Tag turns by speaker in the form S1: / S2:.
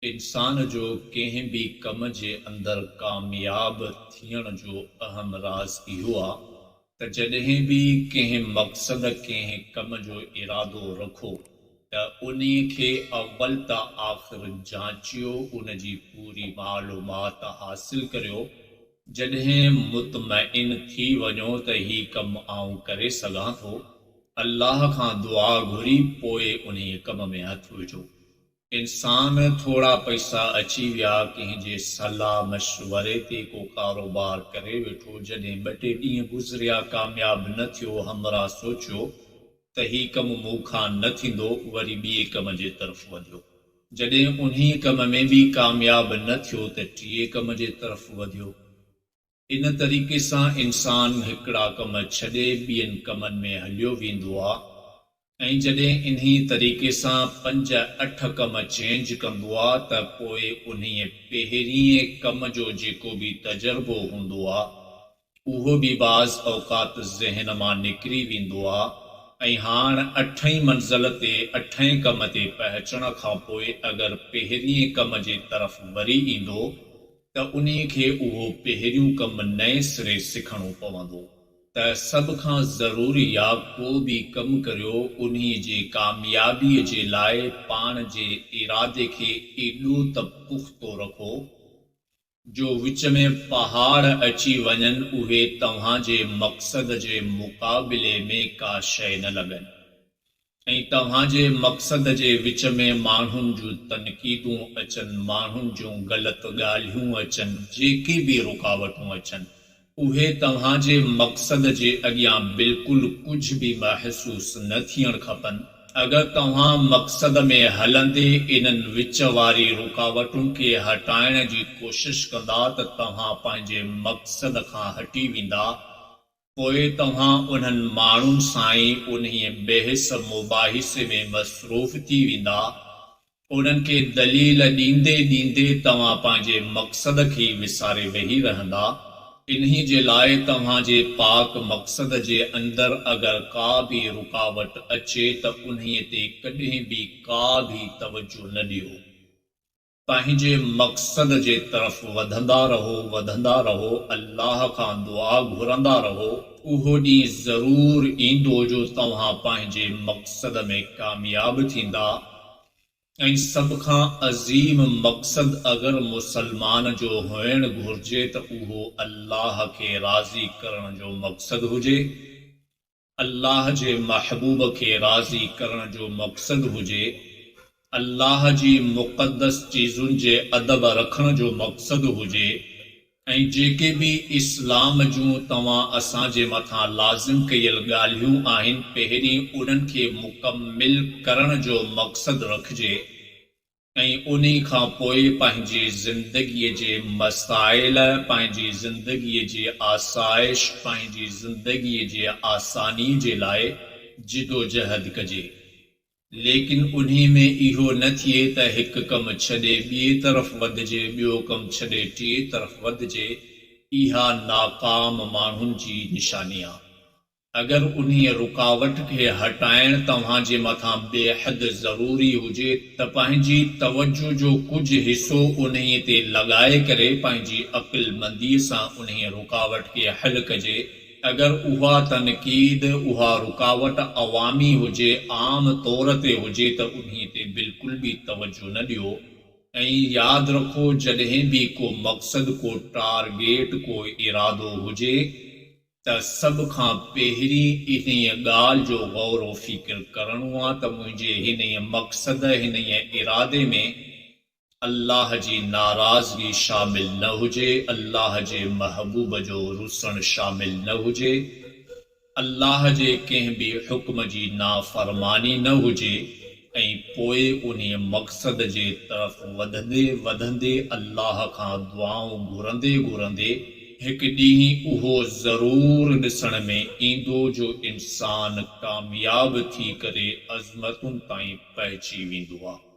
S1: इंसान जो कंहिं भी कम जे अंदर कामयाब थियण जो अहम राज इहो आ त जॾहिं भी कंहिं मक़सद कंहिं कम जो इरादो रखो त उन्हीअ खे अव्वल त आख़िर जांचियो, उन जी पूरी मालूमात हासिल करियो। जॾहिं मुतमइन थी वञो त ही कम आऊं करे सघां थो, अल्लाह खां दुआ घुरी पोइ उन्हीअ कम में हथ विझो। इंसान थोड़ा पैसा अची विया, कंहिंजे सलाह मशवरे ते को कारोबार करे वेठो, जॾहिं 2-3 ॾींहं गुज़रिया कामयाब न थियो, हमरा सोचियो त ही कम मूंखां न थींदो, वरी ॿिए कम जे तरफ़ वधियो। जॾहिं उन्हीअ कम में भी कामयाब न थियो त टिएं कम जे तरफ़ वधियो। इन तरीक़े सां इंसान हिकिड़ा कम छॾे ॿियनि कमनि में हलियो वेंदो आ ऐं जॾहिं इन्ही तरीक़े सां 5-8 कम चेंज कंदो आ त पोइ उन्हीअ पहिरीं कम जो जेको भी तजर्बो हूंदो आ उहो भी बाज़ औक़ात ज़हन मां निकिरी वेंदो आ ऐं हाणे 8हीं मंज़िल ते 8हें कम ते पहुचण खां पोइ अगर पहिरीं कम जे तरफ़ वरी ईंदो त उन्हीअ खे उहो पहिरियों कम नए सिरे सिखणो पवंदो। त सभ खां ज़रूरी आ को भी कम करियो उन्हीअ जे कामयाबीअ जे लाइ पाण जे इरादे खे एॾो त पुख़्तो रखो जो विच में पहाड़ अची वञनि उहे तव्हां जे मक़सद जे मुक़ाबिले में का शइ न लॻनि ऐं तव्हां जे मक़सद जे विच में माण्हुनि जूं तनक़ीदूं अचनि, माण्हुनि जूं ग़लति ॻाल्हियूं अचनि, जेके भी रुकावटूं अचनि उहे तव्हां जे मक़सद जे अॻियां बिल्कुलु कुझु भी महसूस न थियण खपनि। अगर तव्हां मक़सद में हलंदे इन्हनि विच वारी रुकावटुनि खे हटाइण जी कोशिश कंदा त तव्हां पंहिंजे मक़सद खां हटी वेंदा। पोइ तव्हां उन्हनि माण्हुनि सां ई उन्हीअ बहस मुबाहिसे में मसरूफ़ थी वेंदा। उन्हनि खे दलील ॾींदे ॾींदे तव्हां पंहिंजे मक़सद खे विसारे वेही रहंदा। इन्ही जे लाइ तव्हां जे पाक मक़सद जे अंदर अगर का भी रुकावट अचे त उन्हीअ ते कॾहिं भी का भी तवज्जो न ॾियो। पंहिंजे मक़सद जे तरफ़ वधंदा रहो, अल्लाह खां दुआ घुरंदा रहो। उहो ॾींहुं ज़रूर ईंदो जो तव्हां पंहिंजे मक़सद में कामयाब थींदा ऐं सभ खां अज़ीम मक़सद अगर मुसलमान जो हुअण घुर्जे त उहो अल्लाह खे राज़ी करण जो मक़सद हुजे, अल्लाह जे महबूब खे राज़ी करण जो मक़सद हुजे, अल्लाह जी मुक़द्दस चीज़ुनि जे अदब रखण जो मक़सद हुजे ऐं जेके भी इस्लाम जूं तव्हां असां जे मथां लाज़िम कयल ॻाल्हियूं आहिनि पहिरीं उन्हनि खे मुकमिल करण जो मक़सद रखिजे ऐं उन्ही खां पोइ पंहिंजी ज़िंदगीअ जे मसाइल, पंहिंजी ज़िंदगीअ जे आसाइश, पंहिंजी ज़िंदगीअ जे आसानी जे लाइ जिदोजहद कजे। लेकिन उन्ही में इहो न थिए त हिकु कम छॾे ॿिए तरफ़ वधिजे, ॿियो कम छॾे टिएं तरफ़ वधिजे। इहा नाकाम माण्हुनि जी निशानी आहे। अगर उन्ही रुकावट खे हटाइण तव्हां जे मथां बेहद ज़रूरी हुजे त पंहिंजी तवज्जो जो कुझु हिस्सो उन्ही ते लॻाए करे पंहिंजी अक़लमंदीअ सां उन्ही रुकावट खे हल कजे। अगर उहा तनक़ीद, उहा रुकावट अवामी हुजे, आम तौर ते हुजे त उन्ही ते बिल्कुल भी तवज्जो न ॾियो ऐं याद रखो जॾहिं भी को मक़सद, को टारगेट, को इरादो हुजे त सभ खां पहिरीं इन ॻाल्हि जो गौर फ़िक्र करणो आहे त मुंहिंजे हिन मक़सद, हिन इरादे में अल्लाह जी नाराज़गी शामिल न हुजे, अल्लाह जे महबूब जो रुसण शामिल न हुजे, अल्लाह जे कंहिं भी हुक्म जी नाफरमानी न हुजे ऐं पोइ उन्ही मक़सद जे तरफ़ वधंदे अल्लाह खां दुआऊं घुरंदे हिकु ॾींहुं उहो ज़रूर ॾिसण में ईंदो जो इंसान कामयाब थी करे अज़मतुनि ताईं पहुची वेंदो आहे।